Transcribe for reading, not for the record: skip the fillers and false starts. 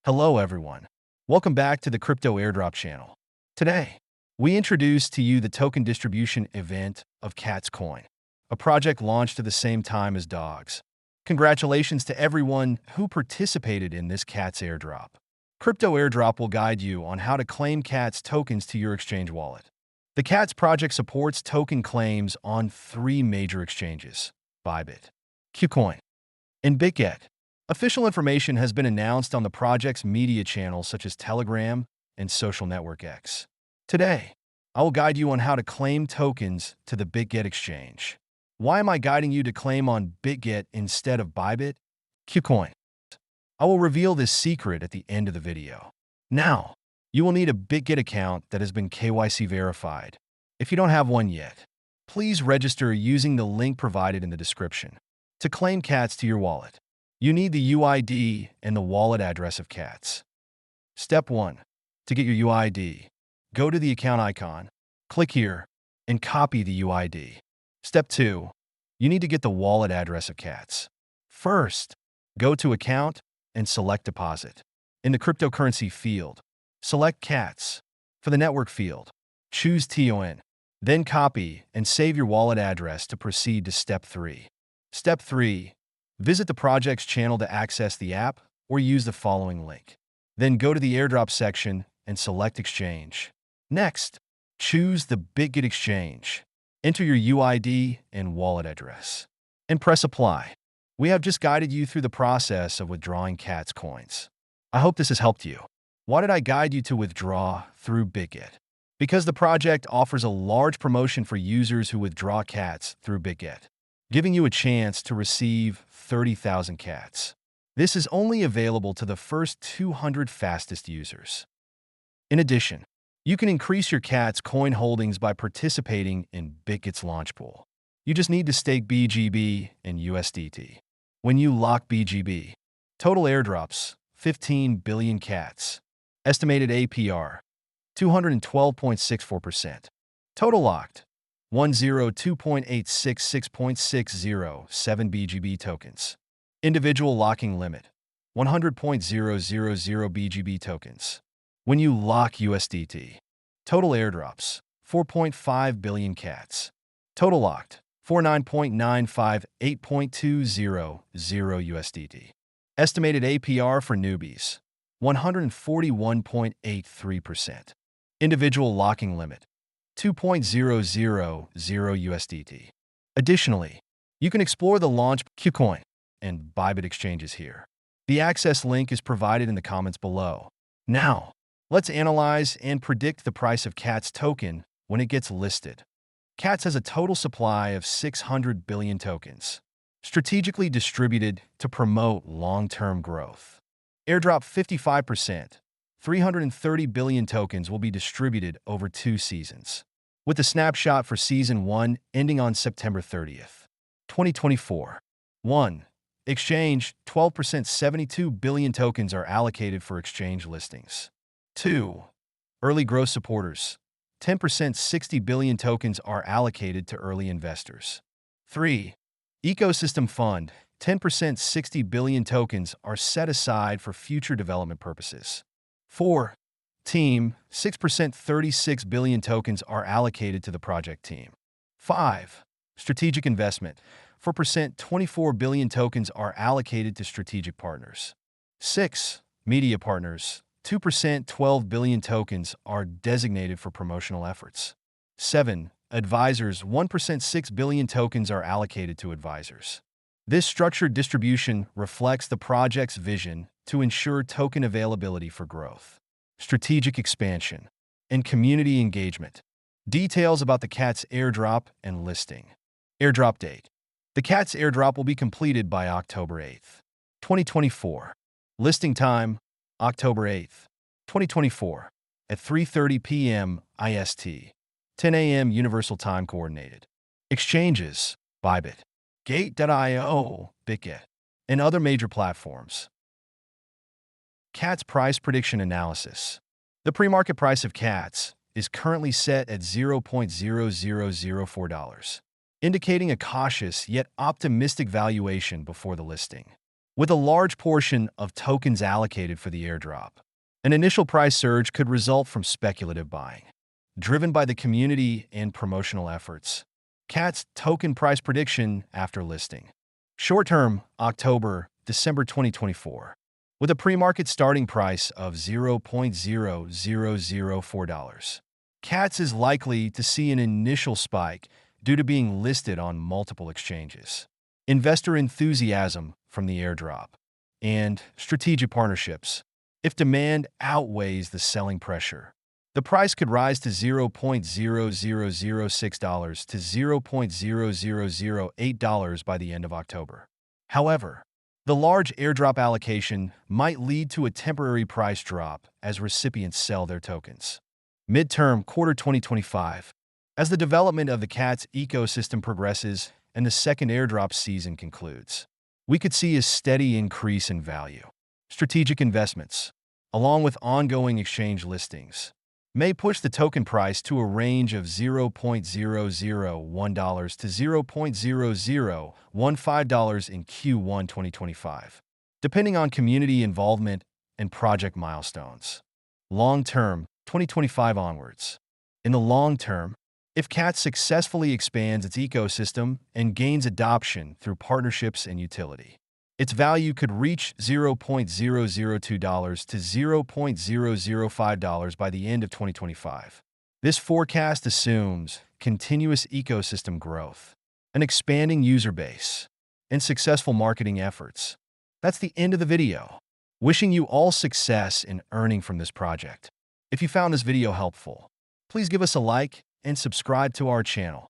Hello, everyone. Welcome back to the Crypto Airdrop channel. Today, we introduce to you the token distribution event of CATS Coin, a project launched at the same time as Dogs. Congratulations to everyone who participated in this CATS Airdrop. Crypto Airdrop will guide you on how to claim CATS tokens to your exchange wallet. The CATS project supports token claims on three major exchanges: Bybit, KuCoin, and BitGet. Official information has been announced on the project's media channels such as Telegram and social network X. Today, I will guide you on how to claim tokens to the BitGet exchange. Why am I guiding you to claim on BitGet instead of Bybit, KuCoin? I will reveal this secret at the end of the video. Now, you will need a BitGet account that has been KYC verified. If you don't have one yet, please register using the link provided in the description. To claim CATS to your wallet, you need the UID and the wallet address of CATS. Step 1. To get your UID, go to the account icon, click here, and copy the UID. Step 2. You need to get the wallet address of CATS. First, go to Account and select Deposit. In the cryptocurrency field, select CATS. For the network field, choose TON. Then copy and save your wallet address to proceed to Step 3. Step 3. Visit the project's channel to access the app or use the following link. Then go to the airdrop section and select Exchange. Next, choose the BitGet exchange. Enter your UID and wallet address, and press Apply. We have just guided you through the process of withdrawing CATS coins. I hope this has helped you. Why did I guide you to withdraw through BitGet? Because the project offers a large promotion for users who withdraw CATS through BitGet, giving you a chance to receive 30,000 CATS. This is only available to the first 200 fastest users. In addition, you can increase your CATS coin holdings by participating in BitGet's launch pool. You just need to stake BGB and USDT. When you lock BGB, total airdrops, 15 billion CATS. Estimated APR, 212.64%. Total locked, 102.866.607 BGB tokens. Individual locking limit, 100.000 BGB tokens. When you lock USDT, total airdrops, 4.5 billion CATS. Total locked, 49.958.200 USDT. Estimated APR for newbies, 141.83%. Individual locking limit, 2.000 USDT. Additionally, you can explore the launch KuCoin and Bybit exchanges here. The access link is provided in the comments below. Now, let's analyze and predict the price of CATS token when it gets listed. CATS has a total supply of 600 billion tokens, strategically distributed to promote long-term growth. Airdrop 55%, 330 billion tokens will be distributed over 2 seasons, with a snapshot for Season 1 ending on September 30th, 2024. 1. Exchange, 12%, 72 billion tokens are allocated for exchange listings. 2. Early growth supporters, 10%, 60 billion tokens are allocated to early investors. 3. Ecosystem fund, 10%, 60 billion tokens are set aside for future development purposes. 4. Team, 6%, 36 billion tokens are allocated to the project team. 5. Strategic investment, 4%, 24 billion tokens are allocated to strategic partners. 6. Media partners, 2%, 12 billion tokens are designated for promotional efforts. 7. Advisors, 1%, 6 billion tokens are allocated to advisors. This structured distribution reflects the project's vision to ensure token availability for growth, strategic expansion, and community engagement. Details about the CATS airdrop and listing. Airdrop date. The CATS airdrop will be completed by October 8th, 2024. Listing time, October 8th, 2024, at 3:30 p.m. IST, 10 a.m. Universal Time Coordinated. Exchanges, Bybit, Gate.io, BitGet, and other major platforms. CATS price prediction analysis. The pre-market price of CATS is currently set at $0.0004, indicating a cautious yet optimistic valuation before the listing. with a large portion of tokens allocated for the airdrop. An initial price surge could result from speculative buying, driven by the community and promotional efforts. CATS token price prediction after listing. Short-term, October, December 2024, with a pre-market starting price of $0.0004. CATS is likely to see an initial spike due to being listed on multiple exchanges. Investor enthusiasm from the airdrop and strategic partnerships. If demand outweighs the selling pressure, the price could rise to $0.0006 to $0.0008 by the end of October. However, the large airdrop allocation might lead to a temporary price drop as recipients sell their tokens. Midterm quarter 2025. As the development of the CATS ecosystem progresses and the second airdrop season concludes, we could see a steady increase in value. Strategic investments, along with ongoing exchange listings, may push the token price to a range of $0.001 to $0.0015 in Q1 2025, depending on community involvement and project milestones. Long-term, 2025 onwards. In the long term, if CATS successfully expands its ecosystem and gains adoption through partnerships and utility, its value could reach $0.002 to $0.005 by the end of 2025. This forecast assumes continuous ecosystem growth, an expanding user base, and successful marketing efforts. That's the end of the video. Wishing you all success in earning from this project. If you found this video helpful, please give us a like and subscribe to our channel.